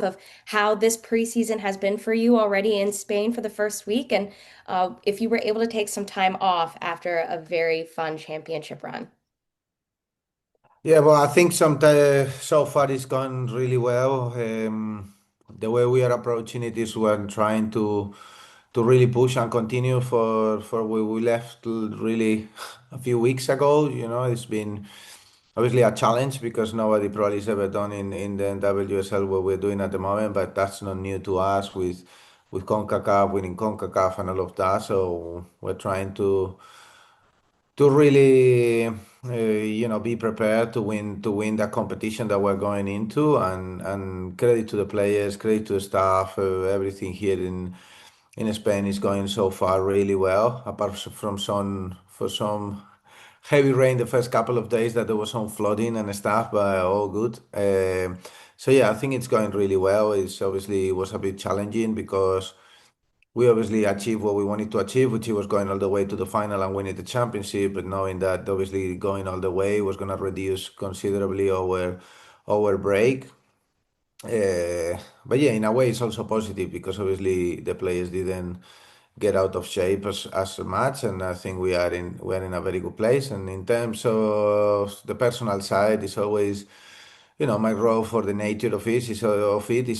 of how this preseason has been for you already in Spain for the first week, and if you were able to take some time off after a very fun championship run. Yeah, well, I think so far it's gone really well. The way we are approaching it is we're trying to really push and continue for where we left really a few weeks ago. It's been obviously a challenge because nobody probably has ever done in the NWSL what we're doing at the moment, but that's not new to us with CONCACAF, winning CONCACAF and all of that. So we're trying to really be prepared to win that competition that we're going into, and credit to the players, credit to the staff. Everything here in Spain is going so far really well, apart from some heavy rain the first couple of days that there was some flooding and stuff, but all good. So yeah, I think it's going really well. It was a bit challenging because we obviously achieved what we wanted to achieve, which was going all the way to the final and winning the championship. But knowing that obviously going all the way was going to reduce considerably our break. But yeah, in a way, it's also positive because obviously the players didn't get out of shape as much, and I think we are in a very good place. And in terms of the personal side, it's always my role for the nature of it is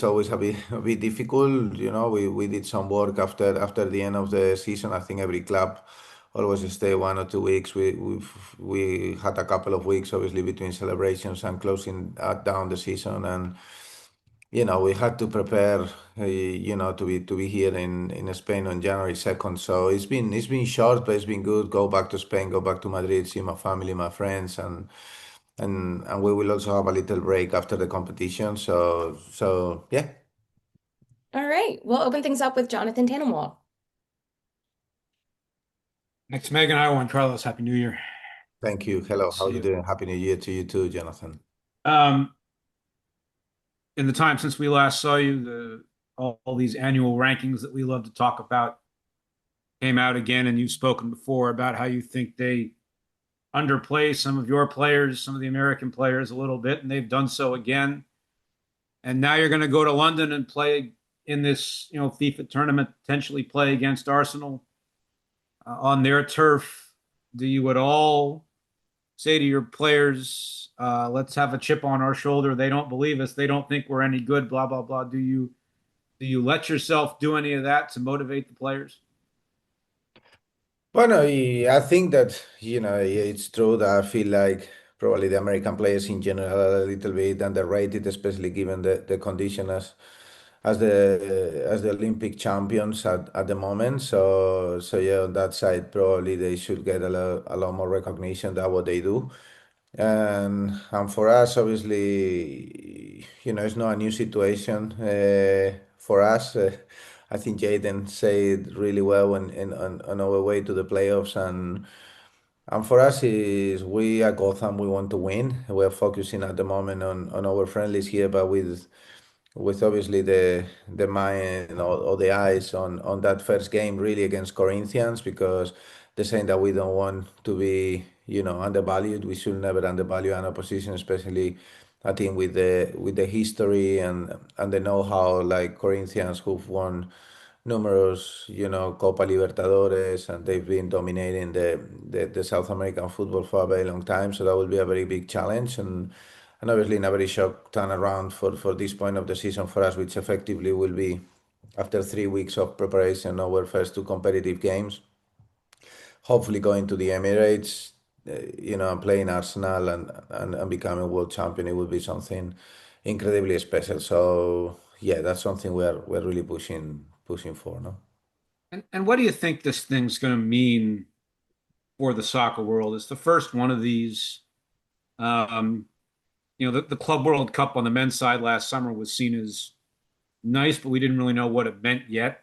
always a bit difficult. We did some work after the end of the season. I think every club always stay 1 or 2 weeks. We had a couple of weeks, obviously, between celebrations and closing down the season, and we had to prepare, to be here in Spain on January 2nd. So it's been short, but it's been good. Go back to Spain, go back to Madrid, see my family, my friends, and we will also have a little break after the competition. So yeah. All right, we'll open things up with Jonathan Tannenwald. Thanks, Megan. Hi, Juan Carlos. Happy New Year. Thank you. Good Hello. to How see are you you. doing? Happy New Year to you too, Jonathan. Um, in the time since we last saw you, all these annual rankings that we love to talk about came out again, and you've spoken before about how you think they underplay some of your players, some of the American players a little bit, and they've done so again. And now you're going to go to London and play in this, FIFA tournament, potentially play against Arsenal on their turf. Do you at all say to your players, let's have a chip on our shoulder? They don't believe us. They don't think we're any good, blah, blah, blah. Do you let yourself do any of that to motivate the players? Well, no, I think that, it's true that I feel like probably the American players in general are a little bit underrated, especially given the condition as the Olympic champions at the moment. So yeah, on that side, probably they should get a lot more recognition than what they do. And for us, obviously, it's not a new situation for us. I think Jaden said really well on our way to the playoffs, and for us is we at Gotham we want to win. We're focusing at the moment on our friendlies here, but with obviously the mind or the eyes on that first game really against Corinthians, because they're saying that we don't want to be undervalued. We should never undervalue an opposition, especially I think with the history and the know-how like Corinthians, who've won numerous Copa Libertadores, and they've been dominating the South American football for a very long time. So that will be a very big challenge, and obviously in a very short turnaround for this point of the season for us, which effectively will be after 3 weeks of preparation, our first two competitive games. Hopefully going to the Emirates, and playing Arsenal and becoming world champion, it would be something incredibly special. So yeah, that's something we're really pushing for, no? And what do you think this thing's going to mean for the soccer world? It's the first one of these. Um, the Club World Cup on the men's side last summer was seen as nice, but we didn't really know what it meant yet.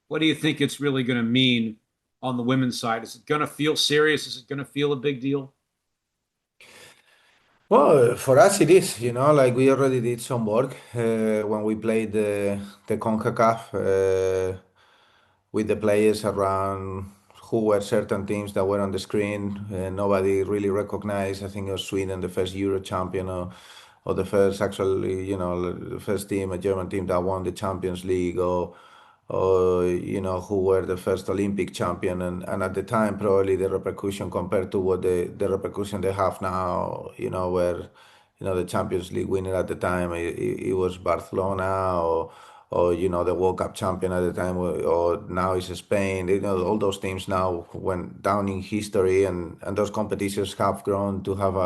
What do you think it's really going to mean on the women's side? Is it going to feel serious? Is it going to feel a big deal? Well, for us it is, like we already did some work when we played the CONCACAF with the players around who were certain teams that were on the screen. Nobody really recognized. I think it was Sweden, the first Euro champion or the first actually, the first team, a German team that won the Champions League, or who were the first Olympic champion, and at the time probably the repercussion compared to what the repercussion they have now, where the Champions League winner at the time it was Barcelona, or the World Cup champion at the time, or now it's Spain. All those teams now went down in history, and those competitions have grown to have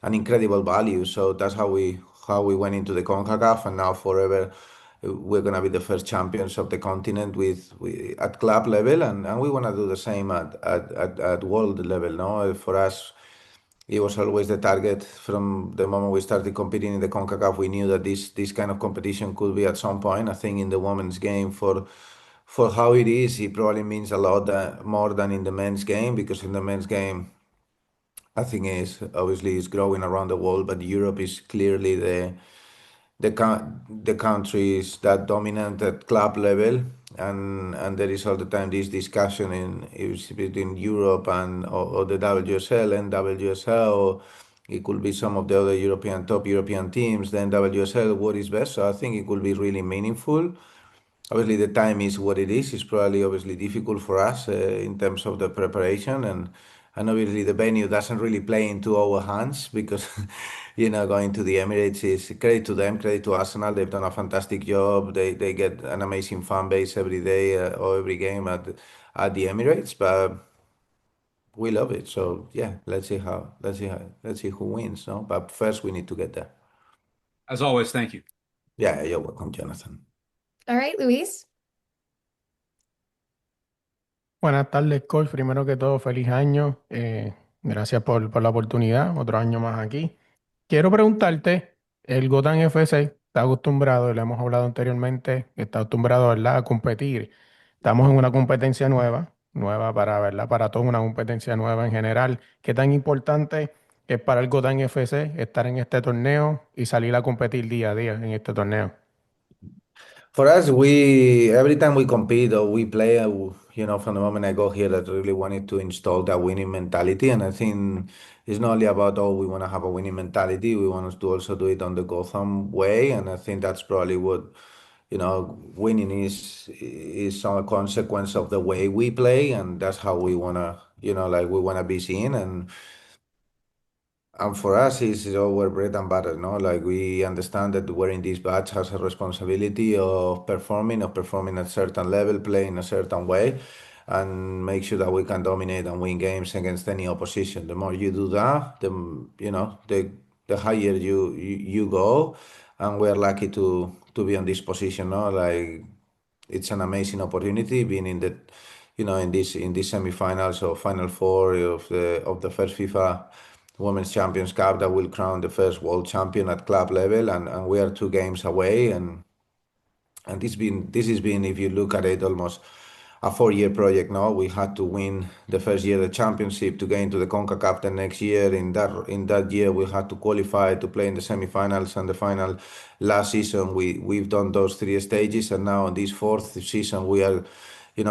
an incredible value. So that's how we went into the CONCACAF, and now forever we're gonna be the first champions of the continent at club level, and we wanna do the same at world level. No, for us, it was always the target from the moment we started competing in the CONCACAF. We knew that this kind of competition could be at some point. I think in the women's game, for how it is, it probably means a lot more than in the men's game, because in the men's game, I think is obviously is growing around the world, but Europe is clearly the countries that dominant at club level, and there is all the time this discussion is between Europe and or the WSL and WSL, or it could be some of the other top European teams. Then WSL, what is best? So I think it could be really meaningful. Obviously, the time is what it is. It's probably obviously difficult for us in terms of the preparation, and obviously the venue doesn't really play into our hands because going to the Emirates is credit to them, credit to Arsenal. They've done a fantastic job. They get an amazing fan base every day or every game at the Emirates, but we love it. So yeah, let's see who wins. No, but first we need to get there. As always, thank you. Yeah, you're welcome, Jonathan. All right, Luis. Buenas tardes, coach. Primero que todo, feliz año. Gracias por la oportunidad. Otro año más aquí. Quiero preguntarte, el Gotham FC está acostumbrado, y lo hemos hablado anteriormente, está acostumbrado, ¿verdad?, a competir. Estamos en una competencia nueva para, ¿verdad?, para todos, una competencia nueva en general. ¿Qué tan importante es para el Gotham FC estar en este torneo y salir a competir día a día en este torneo? For us, we every time we compete or we play, from the moment I go here, I really wanted to install that winning mentality, and I think it's not only about we want to have a winning mentality. We want to also do it on the Gotham way, and I think that's probably what winning is some consequence of the way we play, and that's how we wanna like we wanna be seen, and for us, it's our bread and butter, no? Like we understand that wearing this badge has a responsibility of performing at a certain level, playing a certain way, and make sure that we can dominate and win games against any opposition. The more you do that, the higher you go, and we're lucky to be in this position, no? Like it's an amazing opportunity being in this semifinals or final four of the first FIFA Women's Champions Cup that will crown the first world champion at club level, and we are 2 games away, and this has been, if you look at it, almost a 4-year project. Now we had to win the first year the championship to get into the CONCACAF the next year. In that year we had to qualify to play in the semifinals and the final. Last season we've done those 3 stages, and now in this fourth season we are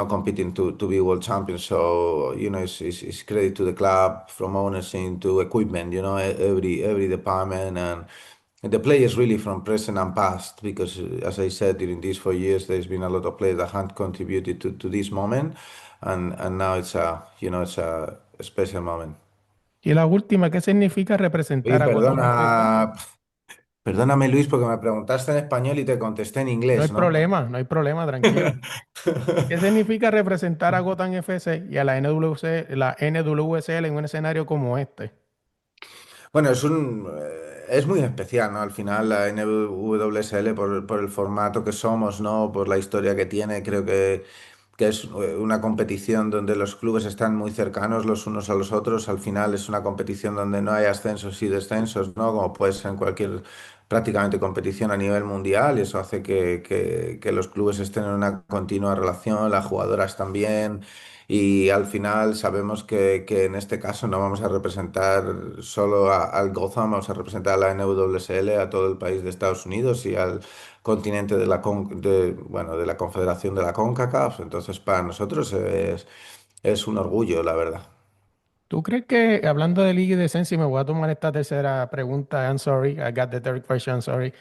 competing to be world champions. So it's credit to the club, from owners into equipment, every department, and the players really from present and past, because as I said, during these 4 years, there's been a lot of players that have contributed to this moment, and now it's a special moment. Y la última, ¿qué significa Luis, representar a Gotham FC? perdóname Luis, porque me preguntaste en español y te contesté en inglés, ¿no? No hay problema, tranquilo. ¿Qué significa representar a Gotham FC y a la NWSL en un escenario como este? Bueno, es muy especial, ¿no? Al final la NWSL por el formato que somos, ¿no? Por la historia que tiene, creo que es una competición donde los clubes están muy cercanos los unos a los otros. Al final es una competición donde no hay ascensos y descensos, ¿no? Como puede ser en cualquier prácticamente competición a nivel mundial, y eso hace que los clubes estén en una continua relación, las jugadoras también. Y al final sabemos que en este caso no vamos a representar solo al Gotham, vamos a representar a la NWSL, a todo el país de Estados Unidos y al continente bueno, de la Confederación de la CONCACAF. Entonces, para nosotros es un orgullo, la verdad. ¿Tú crees que, hablando de liga y descenso, y me voy a tomar esta tercera pregunta, I'm sorry, I got the third question, sorry.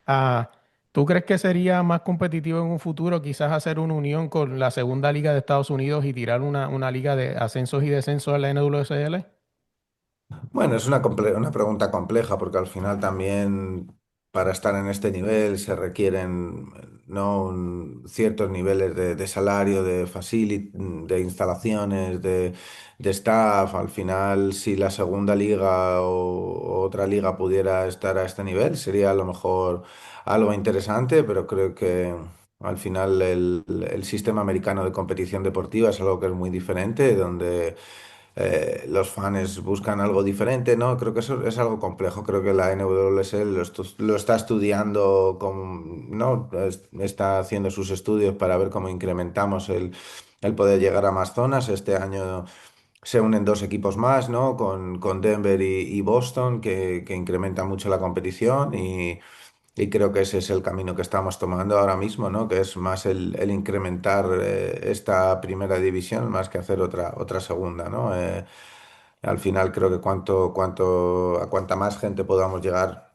Ah, ¿Tú crees que sería más competitivo en un futuro quizás hacer una unión con la segunda liga de Estados Unidos y tirar una liga de ascensos y descensos de la NWSL? Bueno, es una pregunta compleja porque al final también para estar en este nivel se requieren ¿no? Ciertos niveles de salario, de instalaciones, de staff. Al final, si la segunda liga o otra liga pudiera estar a este nivel, sería a lo mejor algo interesante, pero creo que al final el sistema americano de competición deportiva es algo que es muy diferente, donde los fans buscan algo diferente, ¿no? Creo que eso es algo complejo. Creo que la NWSL lo está estudiando, ¿no? Está haciendo sus estudios para ver cómo incrementamos el poder llegar a más zonas. Este año se unen dos equipos más, ¿no? Con Denver y Boston, que incrementa mucho la competición y creo que ese es el camino que estamos tomando ahora mismo, ¿no? Que es más el incrementar esta primera división más que hacer otra segunda, ¿no? Al final creo que a cuanta más gente podamos llegar,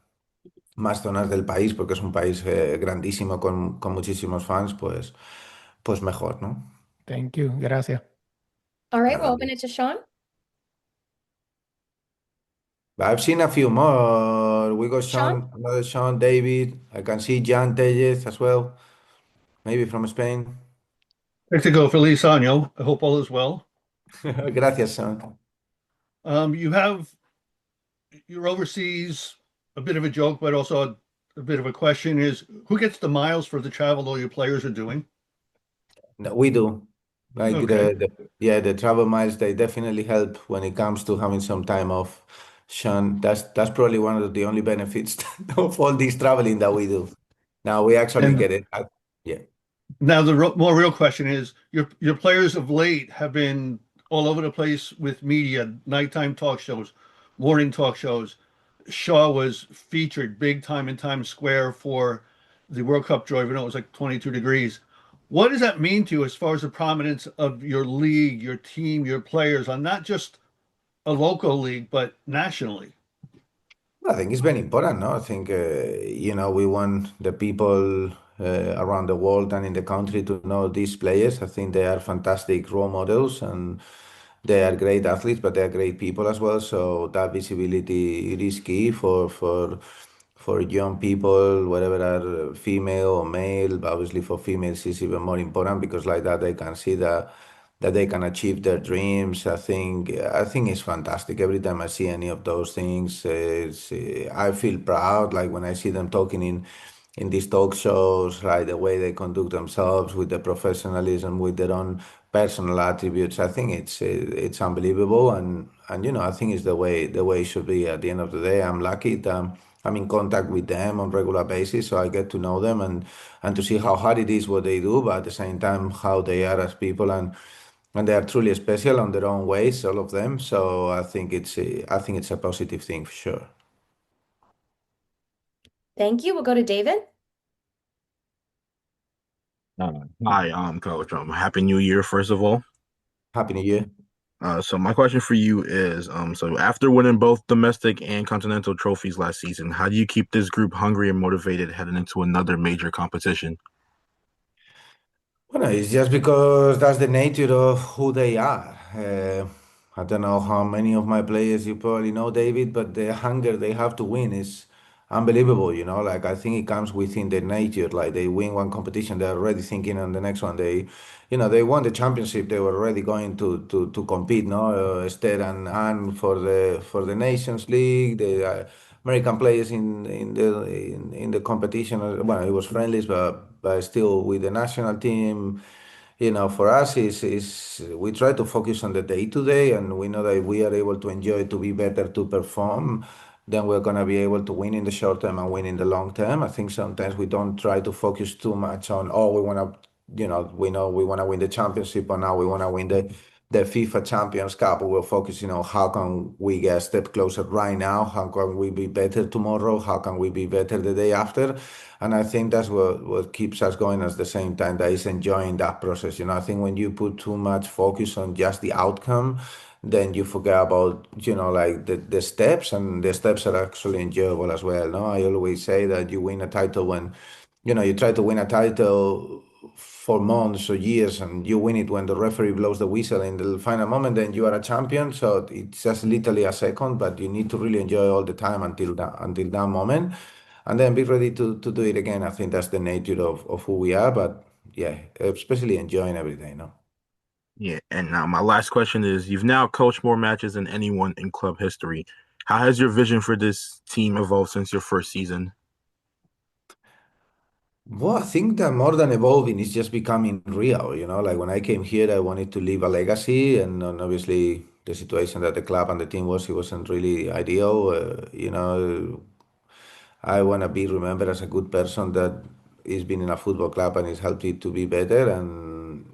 más zonas del país, porque es un país grandísimo con muchísimos fans, pues mejor, ¿no? Thank you, gracias. All right, we'll Nada. open it to Sean. I've seen a few more. We got Sean? Sean, another Sean, David. I can see Jan Tellez as well, maybe from Spain. Mexico, Feliz Año. I hope all is well. Gracias, Sean. You have you're overseas, a bit of a joke, but also a bit of a question is who gets the miles for the travel all your players are doing? No, we do. Like Okay. yeah, the travel miles, they definitely help when it comes to having some time off. Sean, that's probably one of the only benefits of all this traveling that we do. Now we actually And get it. Yeah. now the more real question is your players of late have been all over the place with media, nighttime talk shows, morning talk shows. Shaw was featured big time in Times Square for the World Cup draw, even though it was like 22 degrees. What does that mean to you as far as the prominence of your league, your team, your players on not just a local league, but nationally? I think it's very important, no? I think, we want the people around the world and in the country to know these players. I think they are fantastic role models and they are great athletes, but they are great people as well. So that visibility it is key for young people, whether are female or male. But obviously, for females, it's even more important because like that they can see that they can achieve their dreams. I think it's fantastic. Every time I see any of those things, I feel proud. Like when I see them talking in these talk shows, like the way they conduct themselves with the professionalism, with their own personal attributes. I think it's unbelievable, and I think it's the way it should be. At the end of the day, I'm lucky that I'm in contact with them on regular basis, so I get to know them and to see how hard it is what they do, but at the same time how they are as people and they are truly special on their own ways, all of them. So I think it's a positive thing for sure. Thank you. We'll go to David. Hi, Coach. Happy New Year, first of all. Happy New Year. So my question for you is, so after winning both domestic and continental trophies last season, how do you keep this group hungry and motivated heading into another major competition? Well, it's just because that's the nature of who they are. I don't know how many of my players you probably know, David, but the hunger they have to win is unbelievable. Like I think it comes within their nature. Like they win one competition, they're already thinking on the next one. They won the championship. They were already going to compete. No, Esther and Anne for the Nations League. The American players in the competition. Well, it was friendlies, but still with the national team. For us is we try to focus on the day to day, and we know that we are able to enjoy, to be better, to perform. Then we're gonna be able to win in the short term and win in the long term. I think sometimes we don't try to focus too much on, oh, we wanna, we know we wanna win the championship, or now we wanna win the FIFA Champions Cup. We're focusing on how can we get a step closer right now? How can we be better tomorrow? How can we be better the day after? And I think that's what keeps us going at the same time. That is enjoying that process. I think when you put too much focus on just the outcome, then you forget about, like the steps, and the steps are actually enjoyable as well. No, I always say that you win a title when, you try to win a title for months or years, and you win it when the referee blows the whistle in the final moment, then you are a champion. So it's just literally a second, but you need to really enjoy all the time until that moment, and then be ready to do it again. I think that's the nature of who we are, but yeah, especially enjoying every day, no? Yeah, and now my last question is: you've now coached more matches than anyone in club history. How has your vision for this team evolved since your first season? Well, I think that more than evolving, it's just becoming real. Like when I came here, I wanted to leave a legacy, and obviously the situation that the club and the team was, it wasn't really ideal. I want to be remembered as a good person that is been in a football club and is helped it to be better. And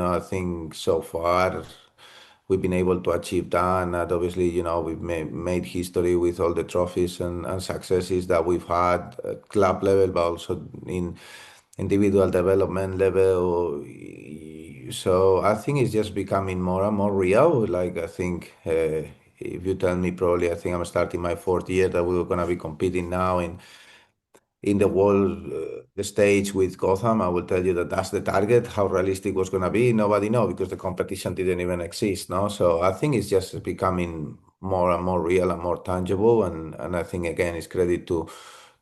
I think so far we've been able to achieve that. And that obviously, we've made history with all the trophies and successes that we've had at club level, but also in individual development level. So I think it's just becoming more and more real. Like I think if you tell me, probably I think I'm starting my fourth year that we're gonna be competing now in the world the stage with Gotham. I will tell you that that's the target. How realistic was going to be, nobody know, because the competition didn't even exist. No, so I think it's just becoming more and more real and more tangible. And I think again, it's credit to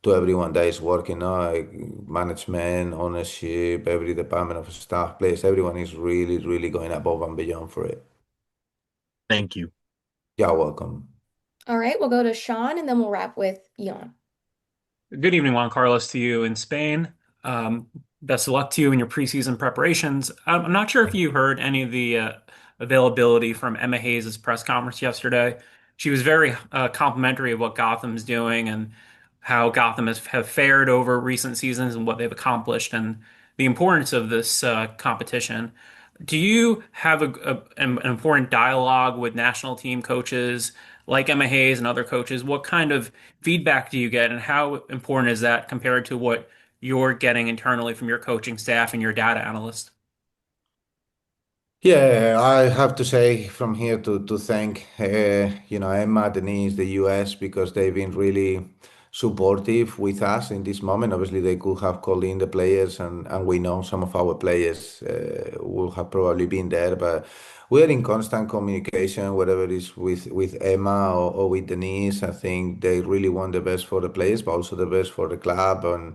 everyone that is working. No, like management, ownership, every department of staff, players, everyone is really, really going above and beyond for it. Thank you. You're welcome. All right, we'll go to Sean and then we'll wrap with Jan. Good evening, Juan Carlos, to you in Spain. Um, Best of luck to you in your preseason preparations. I'm not sure if you heard any of the availability from Emma Hayes' press conference yesterday. She was very complimentary of what Gotham's doing and how Gotham have fared over recent seasons and what they've accomplished and the importance of this competition. Do you have an important dialogue with national team coaches like Emma Hayes and other coaches? What kind of feedback do you get, and how important is that compared to what you're getting internally from your coaching staff and your data analyst? Yeah, I have to say from here to thank Emma, Denise, the US, because they've been really supportive with us in this moment. Obviously, they could have called in the players, and we know some of our players will have probably been there, but we're in constant communication, whether it is with Emma or with Denise. I think they really want the best for the players, but also the best for the club. And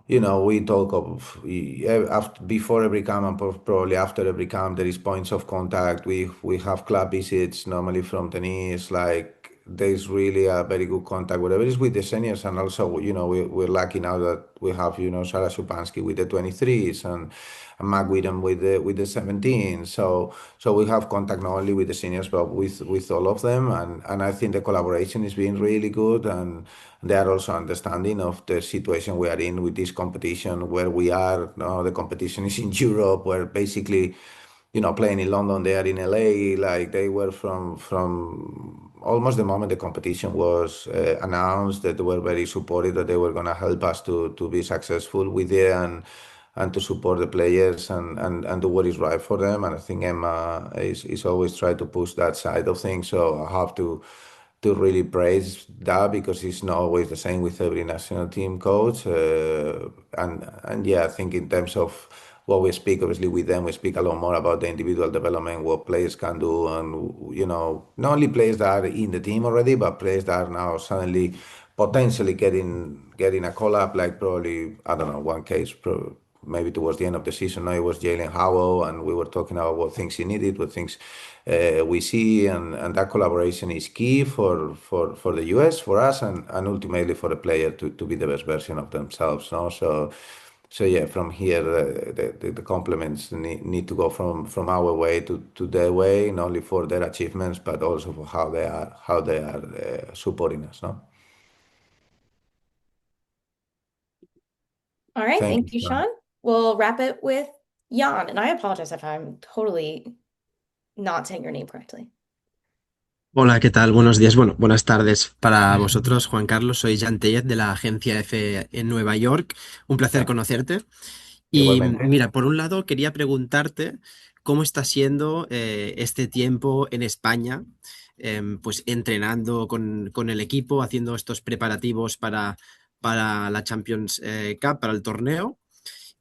we talk of after, before every camp and probably after every camp, there is points of contact. We have club visits normally from Tennis. Like there's really a very good contact, whatever it is with the seniors, and also we're lucky now that we have Sarah Szupanski with the 23s and Mark Whittam with the 17. So we have contact not only with the seniors but with all of them, and I think the collaboration is being really good, and they are also understanding of the situation we are in with this competition, where we are. No, the competition is in Europe, where basically, playing in London, they are in LA. Like they were from almost the moment the competition was announced, that they were very supportive, that they were going to help us to be successful with it, and to support the players and do what is right for them. And I think Emma is always trying to push that side of things. So I have to really praise that, because it's not always the same with every national team coach. And yeah, I think in terms of what we speak, obviously with them, we speak a lot more about the individual development, what players can do, and not only players that are in the team already, but players that are now suddenly potentially getting a call up. Like probably, I don't know, one case. Maybe towards the end of the season, now it was Jalen Howell, and we were talking about what things he needed, what things we see, and that collaboration is key for the US, for us, and ultimately for the player to be the best version of themselves. No? So yeah, from here the compliments need to go from our way to their way, not only for their achievements but also for how they are supporting us. No, All right, thank thank you, you, Sean. Sean. We'll wrap it with Jan, and I apologize if I'm totally not saying your name correctly. Hola, ¿qué tal? Buenos días. Bueno, buenas tardes para vosotros, Juan Carlos. Soy Jan Tellez de la agencia F en Nueva York. Un placer Yeah, conocerte. Y igualmente. mira, por un lado quería preguntarte cómo está siendo este tiempo en España, pues entrenando con el equipo, haciendo estos preparativos para la Champions Cup, para el torneo.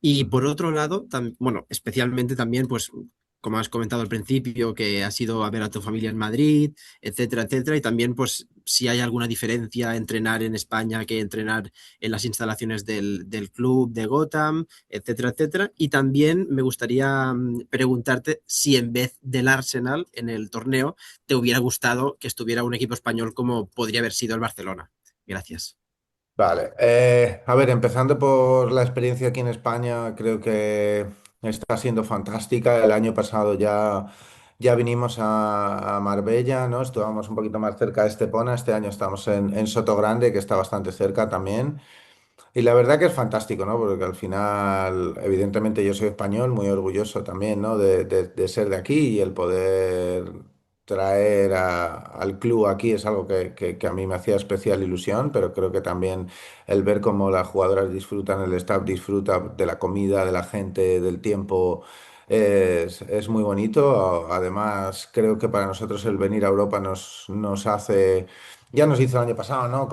Y por otro lado, bueno, especialmente también, pues, como has comentado al principio, que has ido a ver a tu familia en Madrid, etcétera, etcétera. Y también, pues, si hay alguna diferencia entrenar en España que entrenar en las instalaciones del club de Gotham, etcétera, etcétera. Y también me gustaría preguntarte si en vez del Arsenal en el torneo te hubiera gustado que estuviera un equipo español como podría haber sido el Barcelona. Gracias. Vale, a ver, empezando por la experiencia aquí en España, creo que está siendo fantástica. El año pasado ya vinimos a Marbella, ¿no? Estuvimos un poquito más cerca de Estepona. Este año estamos en Sotogrande, que está bastante cerca también. Y la verdad que es fantástico, ¿no? Porque al final, evidentemente yo soy español, muy orgulloso también, ¿no? De ser de aquí y el poder traer al club aquí es algo que a mí me hacía especial ilusión, pero creo que también el ver cómo las jugadoras disfrutan, el staff disfruta de la comida, de la gente, del tiempo, es muy bonito. Además, creo que para nosotros el venir a Europa nos hace... Ya nos hizo el año pasado, ¿no?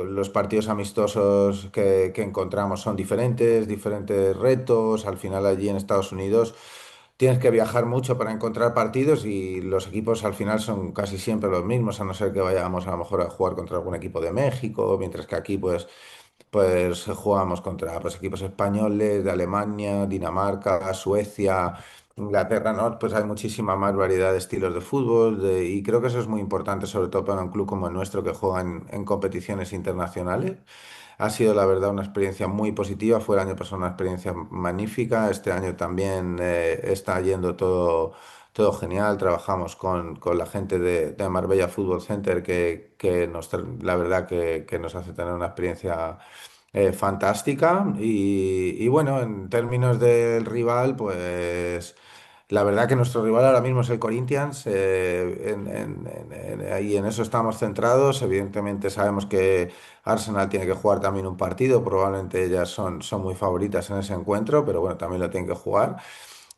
Los partidos amistosos que encontramos son diferentes, diferentes retos. Al final allí en Estados Unidos tienes que viajar mucho para encontrar partidos y los equipos al final son casi siempre los mismos, a no ser que vayamos a lo mejor a jugar contra algún equipo de México, mientras que aquí pues jugamos contra pues, equipos españoles, de Alemania, Dinamarca, Suecia, Inglaterra, ¿no? Pues hay muchísima más variedad de estilos de fútbol y creo que eso es muy importante, sobre todo para un club como el nuestro que juega en competiciones internacionales. Ha sido, la verdad, una experiencia muy positiva. Fue el año pasado una experiencia magnífica. Este año también está yendo todo genial. Trabajamos con la gente de Marbella Football Center que la verdad que nos hace tener una experiencia fantástica. Y bueno, en términos del rival, pues la verdad que nuestro rival ahora mismo es el Corinthians. Ahí en eso estamos centrados. Evidentemente sabemos que Arsenal tiene que jugar también un partido. Probablemente ellas son muy favoritas en ese encuentro, pero bueno, también lo tienen que jugar.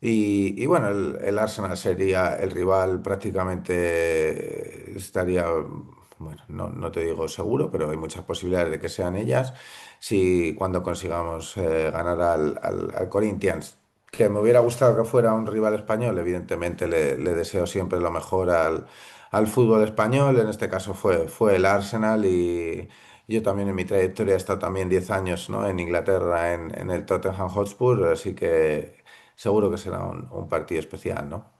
Y bueno, el Arsenal sería el rival prácticamente estaría, bueno, no te digo seguro, pero hay muchas posibilidades de que sean ellas. Si cuando consigamos ganar al Corinthians, que me hubiera gustado que fuera un rival español, evidentemente le deseo siempre lo mejor al fútbol español. En este caso fue el Arsenal y yo también en mi trayectoria he estado también 10 años, ¿no? En Inglaterra, en el Tottenham Hotspur, así que seguro que será un partido especial, ¿no?